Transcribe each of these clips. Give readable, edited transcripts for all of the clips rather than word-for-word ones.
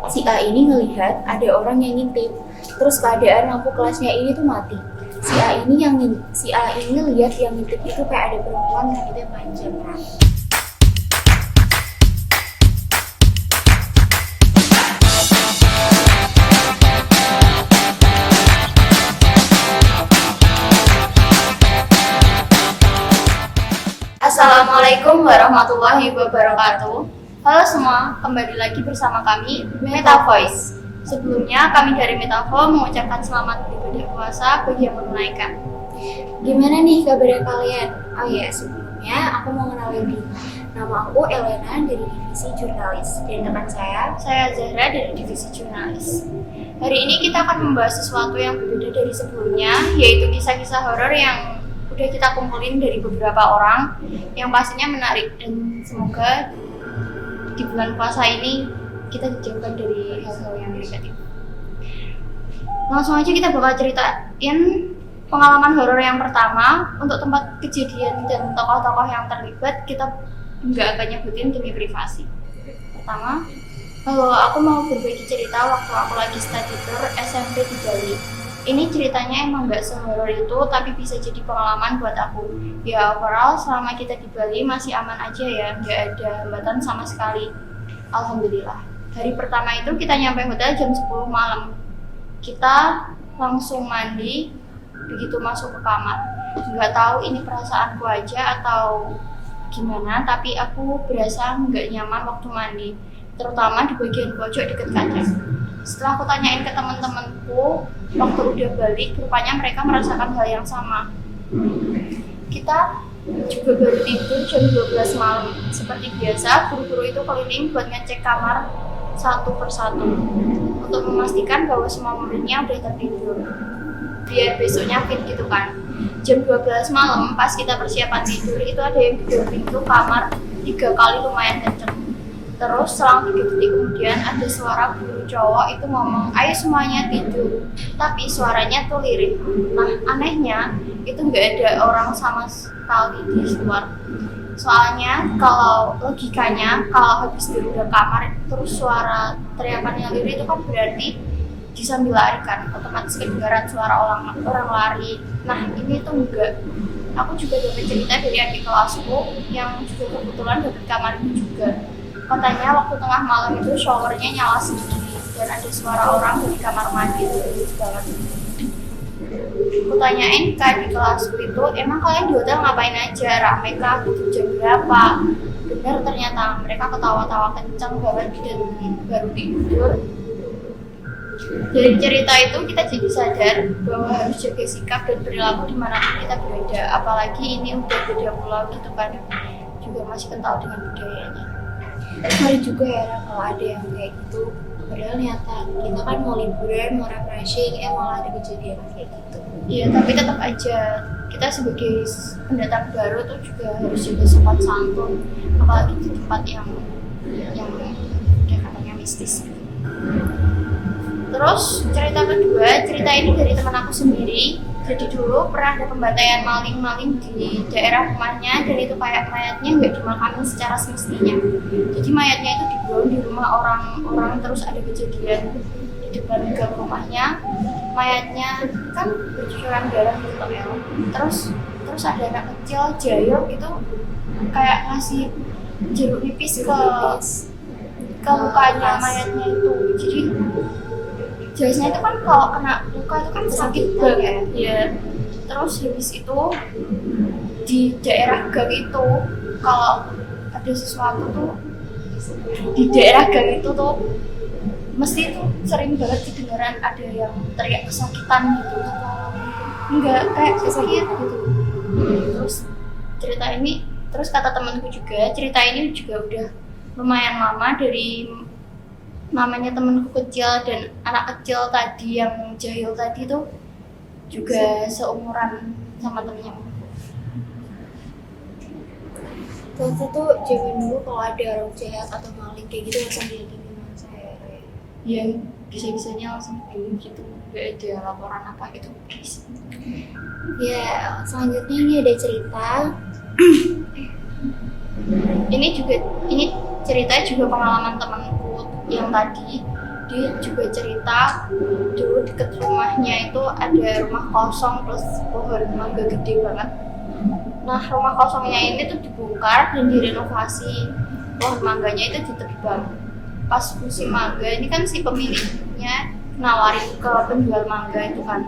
Si A ini ngelihat ada orang yang ngintip, terus keadaan lampu kelasnya ini tuh mati. Si A ini lihat yang ngintip itu kayak ada perempuan rambutnya panjang. Assalamualaikum warahmatullahi wabarakatuh. Halo semua, kembali lagi bersama kami Meta Voice. Sebelumnya kami dari Metavo mengucapkan selamat beribadah puasa bagi yang menunaikan. Gimana nih kabarnya kalian? Oh ya, sebelumnya aku mau kenalin diri. Nama aku Elena dari divisi jurnalis dan teman Saya Zahra dari divisi jurnalis. Hari ini kita akan membahas sesuatu yang berbeda dari sebelumnya, yaitu kisah-kisah horor yang udah kita kumpulin dari beberapa orang yang pastinya menarik, dan semoga di bulan puasa ini kita dijauhkan dari hal-hal yang negatif. Langsung aja kita bakal ceritain pengalaman horor yang pertama. Untuk tempat kejadian dan tokoh-tokoh yang terlibat kita nggak akan nyebutin demi privasi. Pertama, kalau aku mau berbagi cerita waktu aku lagi study tour SMP di Bali. Ini ceritanya emang nggak sehoror itu, tapi bisa jadi pengalaman buat aku. Ya overall selama kita di Bali masih aman aja ya, nggak ada hambatan sama sekali. Alhamdulillah. Hari pertama itu kita nyampe hotel jam 10 malam. Kita langsung mandi, begitu masuk ke kamar. Nggak tahu ini perasaanku aja atau gimana, tapi aku berasa nggak nyaman waktu mandi, terutama di bagian pojok deket kaca. Setelah aku tanyain ke teman-temanku, waktu udah balik, rupanya mereka merasakan hal yang sama. Kita juga baru tidur jam 12 malam. Seperti biasa, guru-guru itu keliling buat ngecek kamar satu persatu untuk memastikan bahwa semua muridnya udah tertidur, biar besoknya fit gitu kan. Jam 12 malam, pas kita persiapan tidur, itu ada yang gedor pintu kamar 3 kali lumayan kenceng. Terus selang 3 detik kemudian ada suara guru cowok itu ngomong, ayo semuanya tidur. Tapi suaranya tuh lirih. Nah anehnya itu nggak ada orang sama sekali di luar. Soalnya kalau logikanya kalau habis dari kamar terus suara teriakan yang lirih itu kan berarti disambil lari kan, otomatis kedengaran suara orang lari. Nah ini tuh enggak. Aku juga dapat cerita dari adik kelasku yang juga kebetulan dapat kamar itu juga. Katanya waktu tengah malam itu showernya nyala sendiri dan ada suara orang dari kamar mandi itu banget. Aku tanyain ke adik kelasku itu, emang kalian di hotel ngapain aja? Rame kah? Gitu jam berapa? Bener ternyata mereka ketawa-tawa kencang banget dan baru tidur. Dari cerita itu kita jadi sadar bahwa harus jaga sikap dan perilaku dimanapun kita berada. Apalagi ini udah beda pulau gitu kan, juga masih kental dengan budayanya. Mari juga ya kalau ada yang kayak gitu, padahal niatan kita kan mau liburan, mau refreshing, malah ada kejadian kayak gitu. Iya, tapi tetap aja kita sebagai pendatang baru tuh juga harus jaga sopan santun, apalagi di tempat yang katanya mistis. Terus cerita kedua, cerita ini dari teman aku sendiri. Jadi dulu pernah ada pembantaian maling-maling di daerah rumahnya, dan itu kayak mayatnya nggak dimakamin secara semestinya. Jadi mayatnya itu dibuang di rumah orang, terus ada kejadian di depan gang rumahnya, mayatnya kan bercucuran darah gitu ya. Terus ada anak kecil jayok gitu, kayak ngasih jeruk nipis ke mukanya mayatnya itu. Jadi jelasnya itu kan kalau kena luka itu kan sakit banget ya. Terus habis itu di daerah gang itu kalau ada sesuatu tuh di daerah gang itu tuh mesti tuh sering banget kedengaran ada yang teriak kesakitan gitu. Enggak kayak sakit gitu. Terus kata temanku juga, cerita ini juga udah lumayan lama, dari namanya temanku kecil dan anak kecil tadi yang jahil tadi tuh juga seumuran sama temennya. Waktu itu zaman dulu kalau ada orang jahat atau maling kayak gitu langsung dihubungin sama saya. Iya, bisa-bisanya langsung dulu gitu, gak ada laporan apa gitu. Ya, selanjutnya ini ada cerita. Ini cerita juga pengalaman temanku yang tadi. dia juga cerita dulu deket rumahnya itu ada rumah kosong plus pohon mangga gede banget. Nah, rumah kosongnya ini tuh dibongkar dan direnovasi, pohon mangganya itu ditebang. Pas musim mangga ini kan si pemiliknya nawarin ke penjual mangga itu kan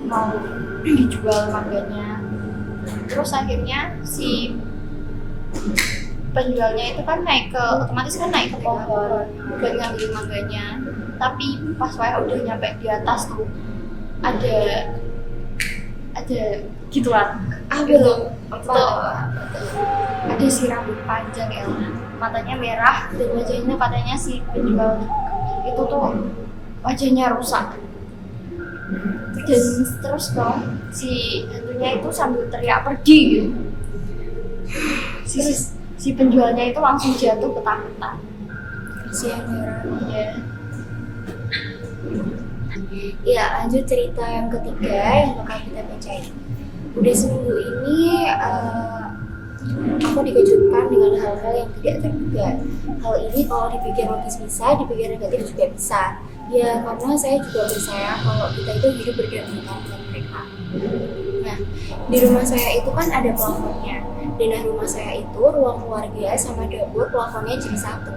mau dijual mangganya. Terus akhirnya si penjualnya itu kan otomatis kan naik ke pohon buat ngambil mangganya. Tapi pas saya udah nyampe di atas tuh ada gituan. Belum Ada si rambut panjang ya, matanya merah dan wajahnya katanya si penjual itu tuh wajahnya rusak. Dan terus dong si hantunya itu sambil teriak pergi gitu. Si penjualnya itu langsung jatuh ketakutan. kasihan Ya. Ya, lanjut cerita yang ketiga yang bakal kita bacain. Udah seminggu ini aku dikejutkan dengan hal-hal yang tidak terduga. Hal ini kalau dipikir logis bisa, dipikir negatif juga bisa. Ya, karena saya juga percaya kalau kita itu hidup berdampingan dengan mereka. Nah, di rumah saya itu kan ada plafonnya. Dan di rumah saya itu ruang keluarga sama dapur plafonnya jadi satu.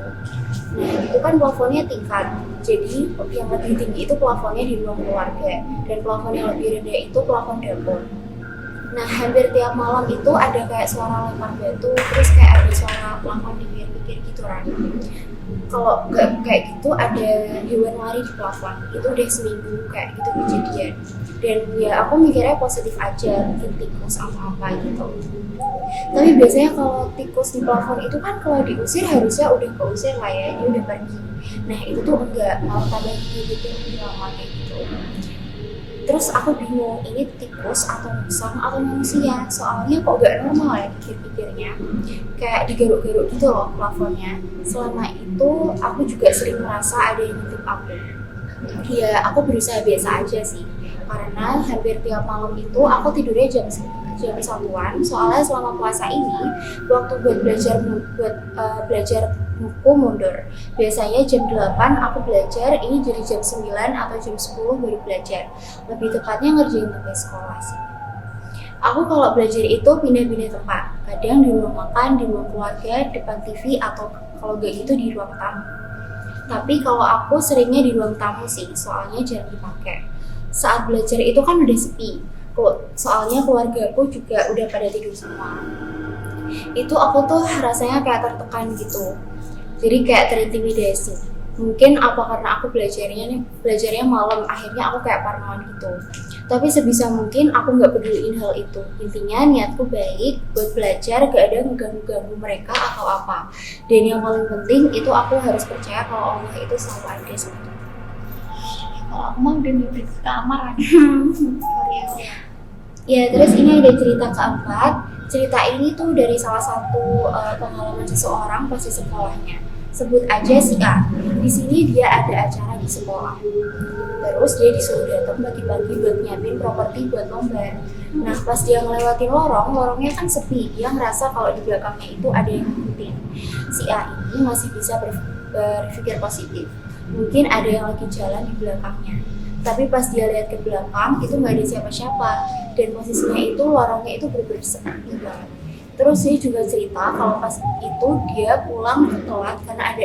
Nah, itu kan plafonnya tingkat. Jadi yang lebih tinggi itu plafonnya di ruang keluarga dan plafon yang lebih rendah itu plafon dapur. Nah, hampir tiap malam itu ada kayak suara lempar batu, terus kayak ada suara plafon dipikir-pikir gitu kan. Kalau nggak kayak gitu ada hewan lari di plafon. Itu udah seminggu kayak gitu kejadian. Dan ya aku mikirnya positif aja, mungkin tikus atau apa gitu. Tapi biasanya kalau tikus di plafon itu kan kalau diusir harusnya udah keusir lah ya, dia udah pergi. Nah itu tuh enggak, malah tambah gitu drama kayak gitu. Terus aku bingung ini tikus atau musang atau manusia, soalnya kok gak normal ya pikir-pikirnya. Kayak digaruk-garuk gitu loh plafonnya. Selama itu aku juga sering merasa ada yang ngintip aku. Ya aku berusaha biasa aja sih, karena hampir tiap malam itu aku tidurnya jam 1-an. Soalnya selama puasa ini waktu buat belajar buku mundur. Biasanya jam 8 aku belajar, ini jadi jam 9 atau jam 10 baru belajar. Lebih tepatnya ngerjain tugas sekolah sih. Aku kalau belajar itu pindah-pindah tempat. Kadang di ruang makan, di ruang keluarga, depan TV, atau kalau gak gitu di ruang tamu. Tapi kalau aku seringnya di ruang tamu sih, soalnya jarang dipakai. Saat belajar itu kan udah sepi, soalnya keluargaku juga udah pada tidur semua. Itu aku tuh rasanya kayak tertekan gitu. Jadi kayak terintimidasi. Mungkin apa karena aku belajarnya malam, akhirnya aku kayak parnoan gitu. Tapi sebisa mungkin aku nggak peduliin hal itu. Intinya niatku baik buat belajar, gak ada ngeganggu-ganggu mereka atau apa. Dan yang paling penting itu aku harus percaya kalau Allah itu selalu ada sama kita. Kalau aku mah udah mimpi ke kamar aja. Ya, terus ini ada cerita keempat. Cerita ini tuh dari salah satu pengalaman seseorang pas di sekolahnya. Sebut aja si A. Di sini dia ada acara di sekolah. Terus dia disuruh datang pagi-pagi buat nyiapin properti buat lomba. Nah, pas dia ngelewatin lorongnya kan sepi. Dia ngerasa kalau di belakangnya itu ada yang ngikutin. Si A ini masih bisa berpikir positif. Mungkin ada yang lagi jalan di belakangnya. Tapi pas dia lihat ke belakang, itu nggak ada siapa-siapa. Dan posisinya itu, lorongnya itu bener-bener sepi banget. Terus dia juga cerita kalau pas itu dia pulang telat karena ada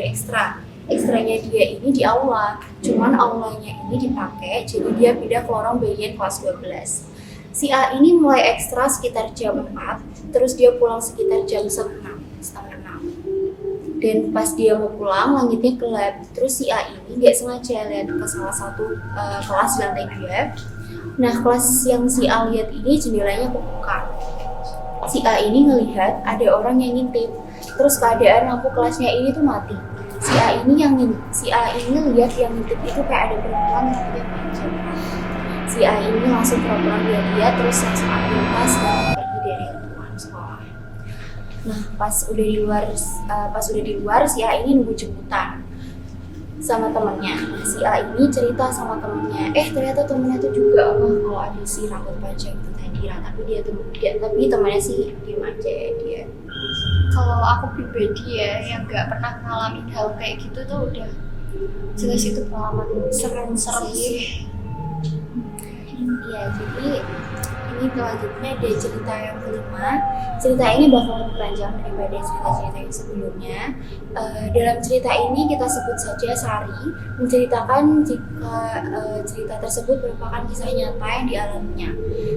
ekstranya dia ini di aula. Cuman aulanya ini dipakai, jadi dia pindah ke lorong bagian kelas 12. Si A ini mulai ekstra sekitar jam 4, terus dia pulang sekitar jam setengah 6. Dan pas dia mau pulang, langitnya gelap. Terus si A ini nggak sengaja lihat ke salah satu kelas di lantai 2. Nah, kelas yang si A lihat ini jendelanya kebuka. Si A ini ngelihat ada orang yang ngintip. Terus keadaan lampu kelasnya ini tuh mati. Si A ini lihat yang ngintip itu kayak ada perempuan rambutnya panjang. Si A ini langsung pura-pura lihat terus langsung ambil tas dan pergi dari lingkungan sekolah. Nah, pas udah di luar si A ini nunggu jemputan sama temennya. Nah, si A ini cerita sama temennya, ternyata temennya tuh juga kalau ada si rambut panjang itu tadi. Tapi temannya sih diem aja dia. Kalau aku pribadi ya yang nggak pernah ngalamin hal kayak gitu tuh udah Jelas itu pengalaman Serem serem sih. sih. Iya, jadi ini selanjutnya ada cerita yang kelima. Cerita ini bakal lebih panjang daripada cerita-cerita yang sebelumnya. Dalam cerita ini kita sebut saja Sari, menceritakan jika cerita tersebut merupakan kisah nyata yang dialaminya.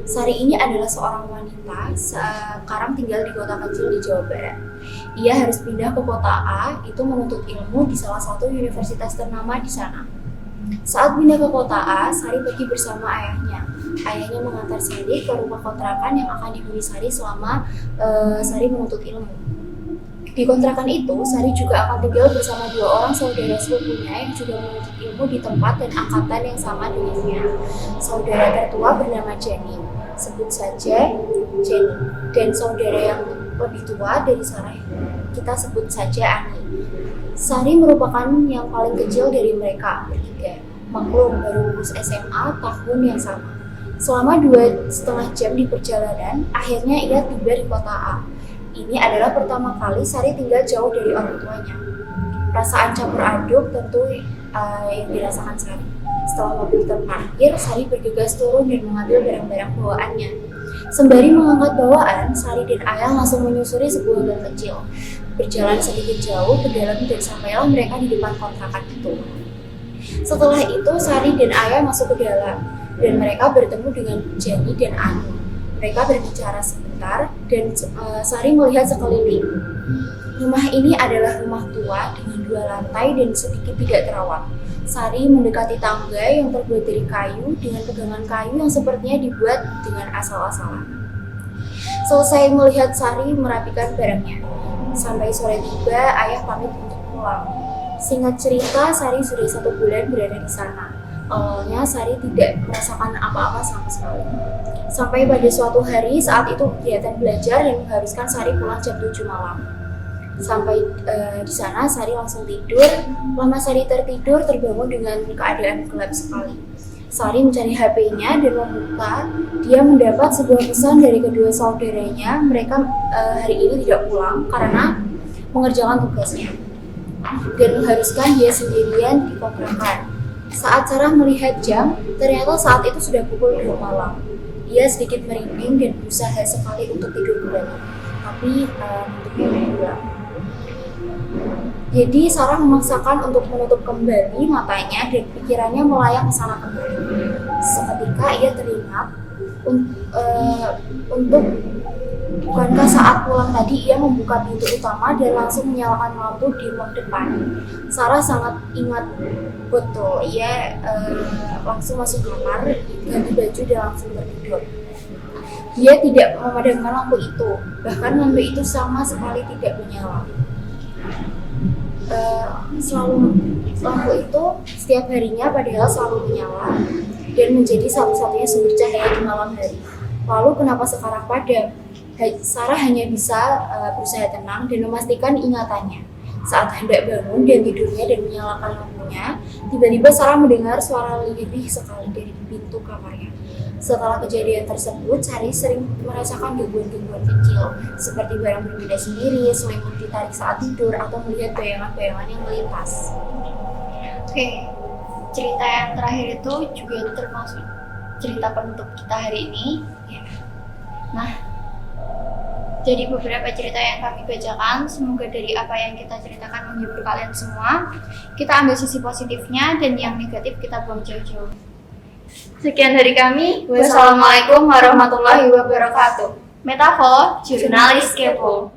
Sari ini adalah seorang wanita sekarang tinggal di kota kecil di Jawa Barat. Ia harus pindah ke kota A itu menuntut ilmu di salah satu universitas ternama di sana. Saat pindah ke kota A, Sari pergi bersama ayahnya. Ayahnya mengantar Sari ke rumah kontrakan yang akan dihuni Sari selama Sari menuntut ilmu. Di kontrakan itu, Sari juga akan tinggal bersama 2 orang saudara sepupunya yang juga menuntut ilmu di tempat dan angkatan yang sama dengannya. Saudara tertua bernama Jenny, sebut saja Jenny, dan saudara yang lebih tua dari Sari kita sebut saja Ani. Sari merupakan yang paling kecil dari mereka bertiga. Maklum, baru lulus SMA tahun yang sama. Selama 2,5 jam di perjalanan, akhirnya ia tiba di kota A. Ini adalah pertama kali Sari tinggal jauh dari orang tuanya. Perasaan campur aduk tentu yang dirasakan Sari. Setelah mobil terparkir, Sari bergegas turun dan mengambil barang-barang bawaannya. Sembari mengangkat bawaan, Sari dan ayah langsung menyusuri sebuah gang kecil. Berjalan sedikit jauh ke dalam dan sampailah mereka di depan kontrakan itu. Setelah itu, Sari dan ayah masuk ke dalam dan mereka bertemu dengan Jenny dan Anu. Mereka berbicara sebentar dan Sari melihat sekeliling. Rumah ini adalah rumah tua dengan 2 lantai dan sedikit tidak terawat. Sari mendekati tangga yang terbuat dari kayu dengan pegangan kayu yang sepertinya dibuat dengan asal-asalan. Selesai melihat, Sari merapikan barangnya. Sampai sore tiba, ayah pamit untuk pulang. Singkat cerita, Sari sudah 1 bulan berada di sana. Awalnya Sari tidak merasakan apa-apa sama sekali. Sampai pada suatu hari saat itu kegiatan belajar yang mengharuskan Sari pulang jam 7 malam. Sampai di sana Sari langsung tidur. Lama Sari tertidur terbangun dengan keadaan gelap sekali. Sari mencari HP-nya dan membuka. Dia mendapat sebuah pesan dari kedua saudaranya. Mereka hari ini tidak pulang karena mengerjakan tugasnya dan mengharuskan dia sendirian di kontrakan. Saat Sarah melihat jam, ternyata saat itu sudah pukul 2 malam. Dia sedikit merinding dan berusaha sekali untuk tidur kembali, tapi bentuknya hilang. Jadi Sarah memaksakan untuk menutup kembali matanya dan pikirannya melayang ke sana kembali. Seketika ia teringat untuk bukankah saat pulang tadi ia membuka pintu utama dan langsung menyalakan lampu di ruang depan. Sarah sangat ingat betul. Ia langsung masuk kamar, ganti baju dan langsung tertidur. Dia tidak memadamkan lampu itu, bahkan lampu itu sama sekali tidak menyala. Lampu itu setiap harinya padahal selalu menyala dan menjadi satu-satunya sumber cahaya di malam hari. Lalu kenapa sekarang padam? Sarah hanya bisa berusaha tenang dan memastikan ingatannya. Saat hendak bangun dan tidurnya dan menyalakan lampunya, tiba-tiba Sarah mendengar suara lirih sekali dari pintu kamarnya. Setelah kejadian tersebut, Sari sering merasakan gangguan-gangguan kecil, seperti barang berbeda sendiri, selimut ditarik saat tidur, atau melihat bayangan-bayangan yang melintas. Oke, cerita yang terakhir itu juga termasuk cerita penutup kita hari ini. Nah, jadi beberapa cerita yang kami bacakan, semoga dari apa yang kita ceritakan menghibur kalian semua. Kita ambil sisi positifnya dan yang negatif kita buang jauh-jauh. Sekian dari kami. Wassalamualaikum warahmatullahi wabarakatuh. Metafo, Jurnalis Kepo.